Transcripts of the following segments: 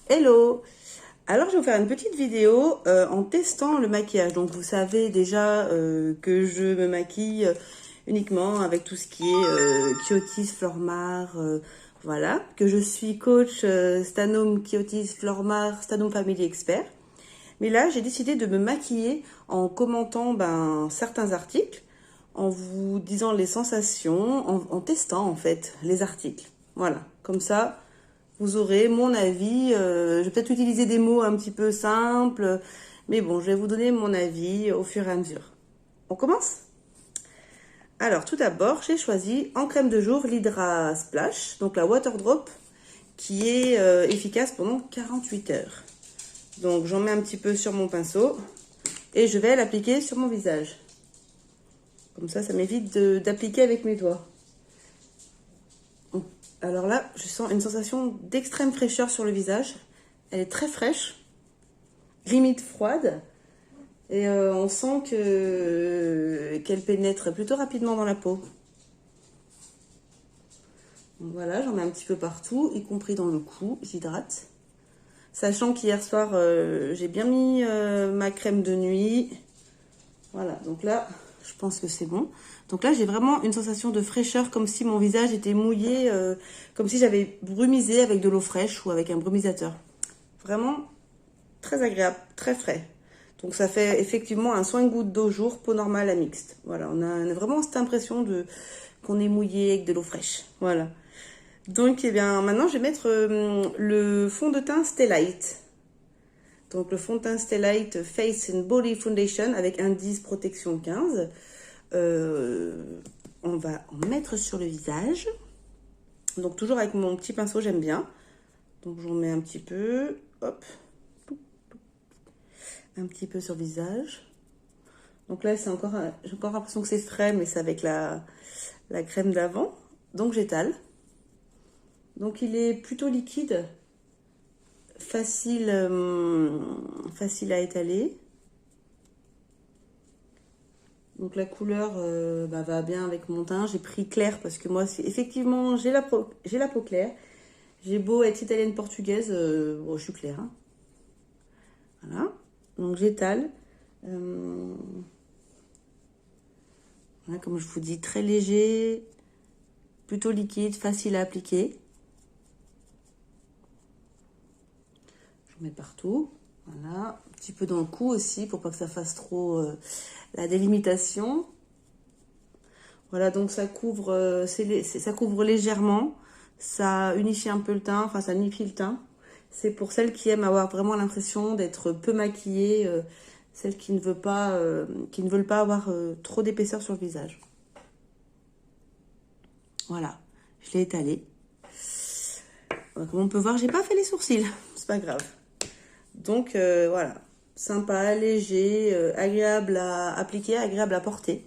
Hello! Alors, je vais vous faire une petite vidéo en testant le maquillage. Donc, vous savez déjà que je me maquille uniquement avec tout ce qui est Kiotis, Flormar, voilà. Que je suis coach Stanome Kiotis, Flormar, Stanome Family Expert. Mais là, j'ai décidé de me maquiller en commentant certains articles, en vous disant les sensations, en testant en fait les articles. Voilà, comme ça, vous aurez mon avis. Je vais peut-être utiliser des mots un petit peu simples, mais bon, je vais vous donner mon avis au fur et à mesure. On commence? Alors, tout d'abord, j'ai choisi en crème de jour l'Hydra Splash, donc la Water Drop, qui est efficace pendant 48 heures. Donc, j'en mets un petit peu sur mon pinceau et je vais l'appliquer sur mon visage. Comme ça m'évite d'appliquer avec mes doigts. Alors là, je sens une sensation d'extrême fraîcheur sur le visage. Elle est très fraîche, limite froide. Et on sent qu'elle pénètre plutôt rapidement dans la peau. Donc voilà, j'en mets un petit peu partout, y compris dans le cou, j'hydrate. Sachant qu'hier soir, j'ai bien mis ma crème de nuit. Voilà, donc là, je pense que c'est bon. Donc là, j'ai vraiment une sensation de fraîcheur, comme si mon visage était mouillé, comme si j'avais brumisé avec de l'eau fraîche ou avec un brumisateur. Vraiment très agréable, très frais. Donc ça fait effectivement un soin goutte d'eau jour, peau normale à mixte. Voilà, on a vraiment cette impression qu'on est mouillé avec de l'eau fraîche. Voilà. Donc, eh bien, maintenant, je vais mettre le fond de teint Stay Light. Donc, le fond de teint Stay Light Face and Body Foundation avec indice protection 15. On va en mettre sur le visage. Donc, toujours avec mon petit pinceau, j'aime bien. Donc, j'en mets un petit peu. Hop. Un petit peu sur le visage. Donc là, j'ai encore l'impression que c'est frais, mais c'est avec la crème d'avant. Donc, j'étale. Donc, il est plutôt liquide. Facile à étaler. Donc la couleur va bien avec mon teint. J'ai pris clair parce que moi, effectivement, j'ai la peau claire. J'ai beau être italienne portugaise, bon, je suis claire. Hein. Voilà. Donc j'étale. Voilà, comme je vous dis, très léger, plutôt liquide, facile à appliquer. Je mets partout. Voilà, un petit peu dans le cou aussi pour pas que ça fasse trop la délimitation. Voilà, donc ça couvre, ça couvre légèrement, ça unifie un peu le teint, enfin ça unifie le teint. C'est pour celles qui aiment avoir vraiment l'impression d'être peu maquillées, celles qui ne veulent pas avoir trop d'épaisseur sur le visage. Voilà, je l'ai étalé. Comme on peut voir, j'ai pas fait les sourcils, c'est pas grave. Donc voilà, sympa, léger, agréable à appliquer, agréable à porter.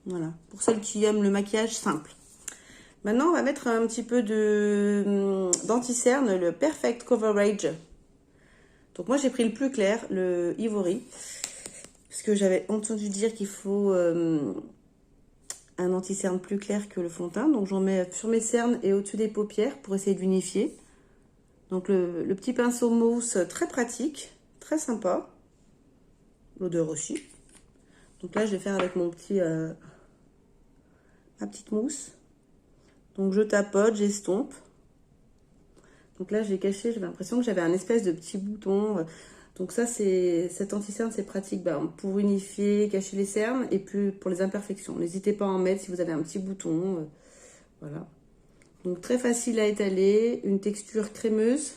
Voilà, pour celles qui aiment le maquillage simple. Maintenant, on va mettre un petit peu d'anti-cerne, le Perfect Coverage. Donc moi, j'ai pris le plus clair, le Ivory. Parce que j'avais entendu dire qu'il faut un anti-cerne plus clair que le fond de teint. Donc j'en mets sur mes cernes et au-dessus des paupières pour essayer d'unifier. Donc le petit pinceau mousse, très pratique, très sympa. L'odeur aussi. Donc là, je vais faire avec mon petit, ma petite mousse. Donc je tapote, j'estompe. Donc là, j'ai caché, j'avais l'impression que j'avais un espèce de petit bouton. Donc ça, cet anti-cerne, c'est pratique pour unifier, cacher les cernes et puis pour les imperfections. N'hésitez pas à en mettre si vous avez un petit bouton. Voilà. Donc très facile à étaler, une texture crémeuse.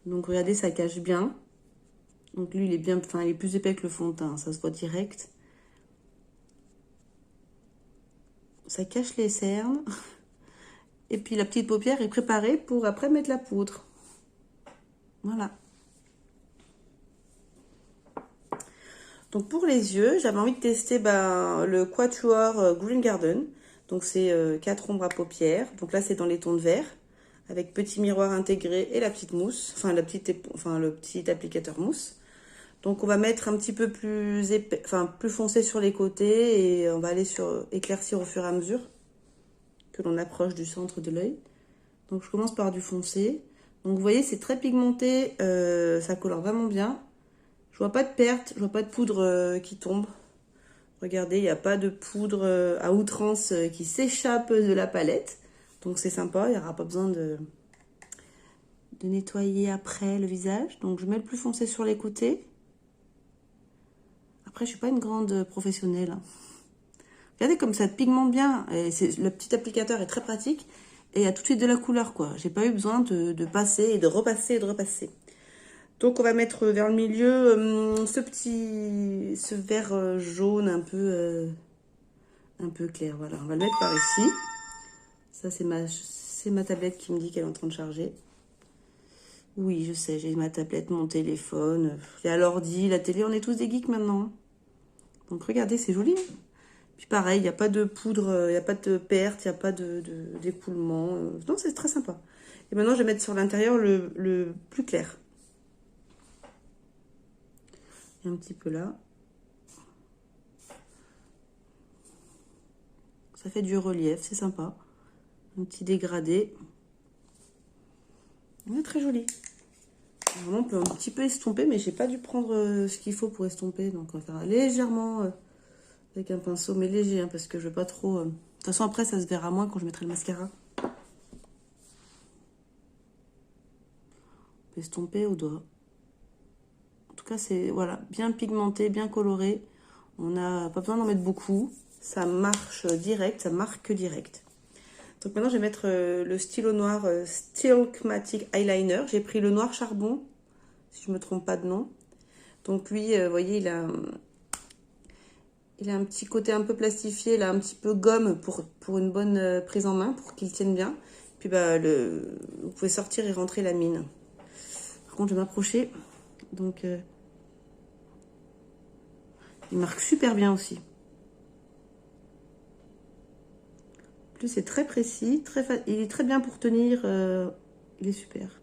Donc regardez, ça cache bien. Donc lui, il est bien, enfin, il est plus épais que le fond de teint, ça se voit direct. Ça cache les cernes. Et puis la petite paupière est préparée pour après mettre la poudre. Voilà. Donc pour les yeux, j'avais envie de tester le Quatuor Green Garden. Donc c'est 4 ombres à paupières. Donc là c'est dans les tons de vert. Avec petit miroir intégré et la petite mousse. Enfin le petit applicateur mousse. Donc on va mettre un petit peu plus épais, plus foncé sur les côtés. Et on va aller éclaircir au fur et à mesure que l'on approche du centre de l'œil. Donc je commence par du foncé. Donc vous voyez, c'est très pigmenté, ça colore vraiment bien. Je vois pas de perte, je vois pas de poudre qui tombe. Regardez, il n'y a pas de poudre à outrance qui s'échappe de la palette. Donc c'est sympa, il n'y aura pas besoin de nettoyer après le visage. Donc je mets le plus foncé sur les côtés. Après, je suis pas une grande professionnelle, hein. Regardez comme ça pigmente bien. Et le petit applicateur est très pratique. Et il y a tout de suite de la couleur, quoi. J'ai pas eu besoin de passer et de repasser et de repasser. Donc on va mettre vers le milieu ce vert jaune un peu clair. Voilà, on va le mettre par ici. Ça, c'est ma tablette qui me dit qu'elle est en train de charger. Oui, je sais, j'ai ma tablette, mon téléphone. Il y a l'ordi, la télé, on est tous des geeks maintenant. Donc regardez, c'est joli. Puis pareil, il n'y a pas de poudre, il n'y a pas de perte, il n'y a pas d'écoulement. Non, c'est très sympa. Et maintenant, je vais mettre sur l'intérieur le plus clair. Et un petit peu là. Ça fait du relief, c'est sympa. Un petit dégradé. Ouais, très joli. Vraiment, on peut un petit peu estomper, mais j'ai pas dû prendre ce qu'il faut pour estomper. Donc on va faire légèrement avec un pinceau, mais léger, hein, parce que je veux pas trop... De toute façon, après, ça se verra moins quand je mettrai le mascara. On peut estomper au doigt. En tout cas, c'est voilà, bien pigmenté, bien coloré. On n'a pas besoin d'en mettre beaucoup. Ça marche direct, ça marque direct. Donc maintenant, je vais mettre le stylo noir Stilkmatic Eyeliner. J'ai pris le noir charbon, si je ne me trompe pas de nom. Donc lui, vous voyez, il a un petit côté un peu plastifié, là, un petit peu gomme pour une bonne prise en main, pour qu'il tienne bien. Puis bah, vous pouvez sortir et rentrer la mine. Par contre, je vais m'approcher. Donc, il marque super bien aussi. En plus, c'est très précis, il est très bien pour tenir. Il est super.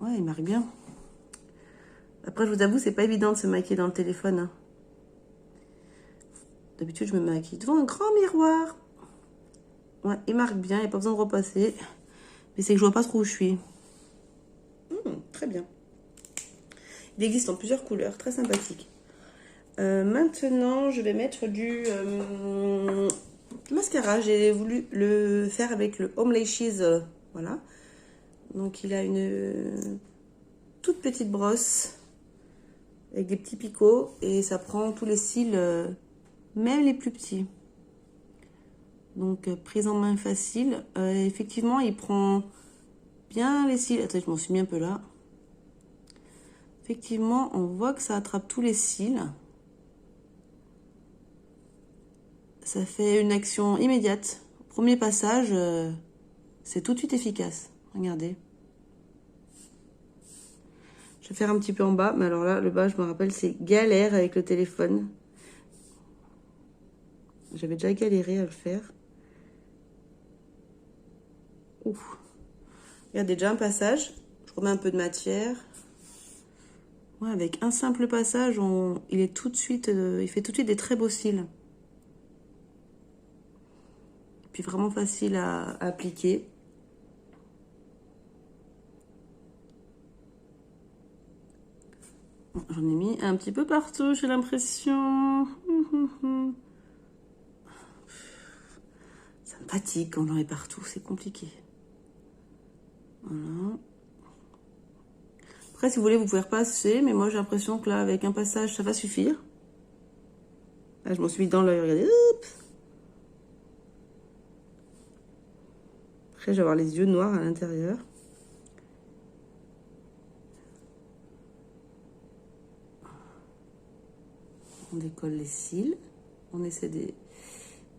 Ouais, il marque bien. Après, je vous avoue, c'est pas évident de se maquiller dans le téléphone, hein. D'habitude, je me maquille devant un grand miroir. Ouais, il marque bien, il n'y a pas besoin de repasser. Mais c'est que je vois pas trop où je suis. Très bien. Il existe en plusieurs couleurs, très sympathique. Maintenant, je vais mettre du mascara. J'ai voulu le faire avec le Home Lashes. Voilà. Donc, il a une toute petite brosse avec des petits picots. Et ça prend tous les cils, même les plus petits. Donc, prise en main facile. Effectivement, il prend bien les cils. Attends, je m'en suis mis un peu là. Effectivement, on voit que ça attrape tous les cils. Ça fait une action immédiate. Premier passage, c'est tout de suite efficace. Regardez. Je vais faire un petit peu en bas. Mais alors là, le bas, je me rappelle, c'est galère avec le téléphone. J'avais déjà galéré à le faire. Ouf. Regardez, déjà un passage. Je remets un peu de matière. Ouais, avec un simple passage, il est tout de suite, il fait tout de suite des très beaux cils. Puis vraiment facile à appliquer. J'en ai mis un petit peu partout, j'ai l'impression. Ça me fatigue quand j'en ai partout, c'est compliqué. Voilà. Après, si vous voulez, vous pouvez repasser, mais moi j'ai l'impression que là, avec un passage, ça va suffire. Là, je m'en suis mis dans l'œil, regardez. Hop. Après, je vais avoir les yeux noirs à l'intérieur. On décolle les cils. On essaie de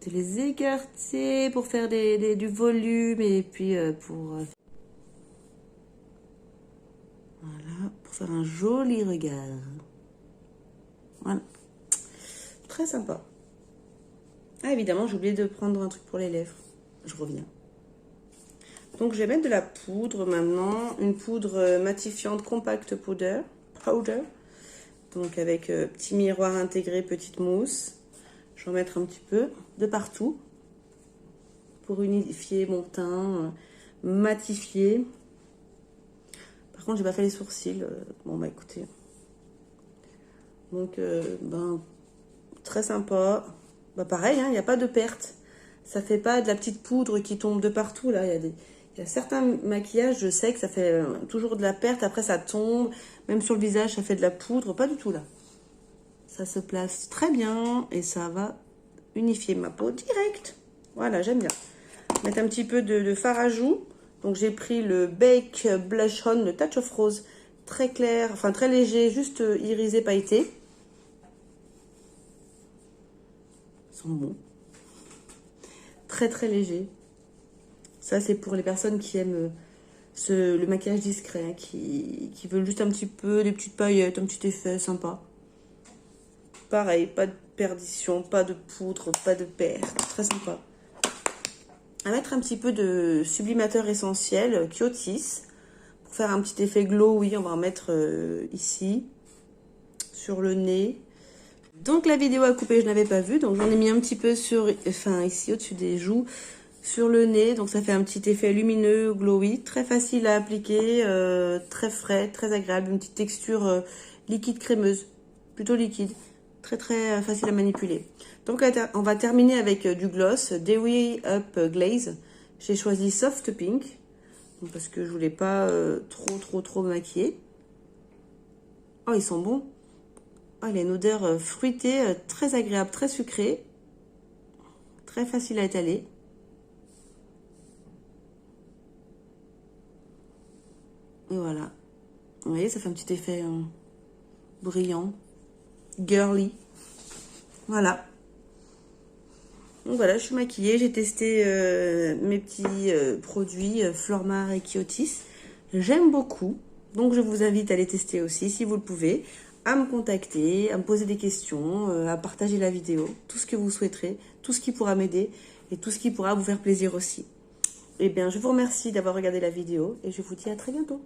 les écarter pour faire du volume et puis voilà, pour faire un joli regard. Voilà. Très sympa. Ah, évidemment, j'ai oublié de prendre un truc pour les lèvres. Je reviens. Donc, je vais mettre de la poudre maintenant. Une poudre matifiante Compact Powder. Donc, avec petit miroir intégré, petite mousse. Je vais en mettre un petit peu de partout. Pour unifier mon teint, matifier. Par contre, j'ai pas fait les sourcils. Bon, bah écoutez. Donc, très sympa. Bah pareil, il n'y a pas de perte. Ça fait pas de la petite poudre qui tombe de partout, là. Il y a certains maquillages, je sais que ça fait toujours de la perte. Après, ça tombe. Même sur le visage, ça fait de la poudre. Pas du tout, là. Ça se place très bien et ça va unifier ma peau direct. Voilà, j'aime bien. Mettre un petit peu de fard à joues. Donc, j'ai pris le Bake Blush On, le Touch of Rose. Très clair, enfin très léger, juste irisé, pailleté. Ils sont bons. Très très léger. Ça, c'est pour les personnes qui aiment le maquillage discret, hein, qui veulent juste un petit peu, des petites paillettes, un petit effet sympa. Pareil, pas de perdition, pas de poudre, pas de perte. Très sympa. À mettre un petit peu de sublimateur essentiel, Kiotis. Pour faire un petit effet glow, oui, on va en mettre ici, sur le nez. Donc la vidéo à couper, je n'avais pas vu. Donc j'en ai mis un petit peu ici, au-dessus des joues, sur le nez. Donc ça fait un petit effet lumineux, glowy. Très facile à appliquer, très frais, très agréable. Une petite texture liquide crémeuse, plutôt liquide. Très très facile à manipuler. Donc on va terminer avec du gloss Dewy Up Glaze. J'ai choisi Soft Pink parce que je voulais pas trop maquiller. Oh, ils sont bons. Oh, il a une odeur fruitée, très agréable, très sucrée. Très facile à étaler. Et voilà. Vous voyez, ça fait un petit effet brillant. Girly. Voilà. Donc voilà, je suis maquillée. J'ai testé mes petits produits Flormar et Kiotis. J'aime beaucoup. Donc je vous invite à les tester aussi si vous le pouvez. À me contacter, à me poser des questions, à partager la vidéo. Tout ce que vous souhaiterez. Tout ce qui pourra m'aider. Et tout ce qui pourra vous faire plaisir aussi. Eh bien, je vous remercie d'avoir regardé la vidéo. Et je vous dis à très bientôt.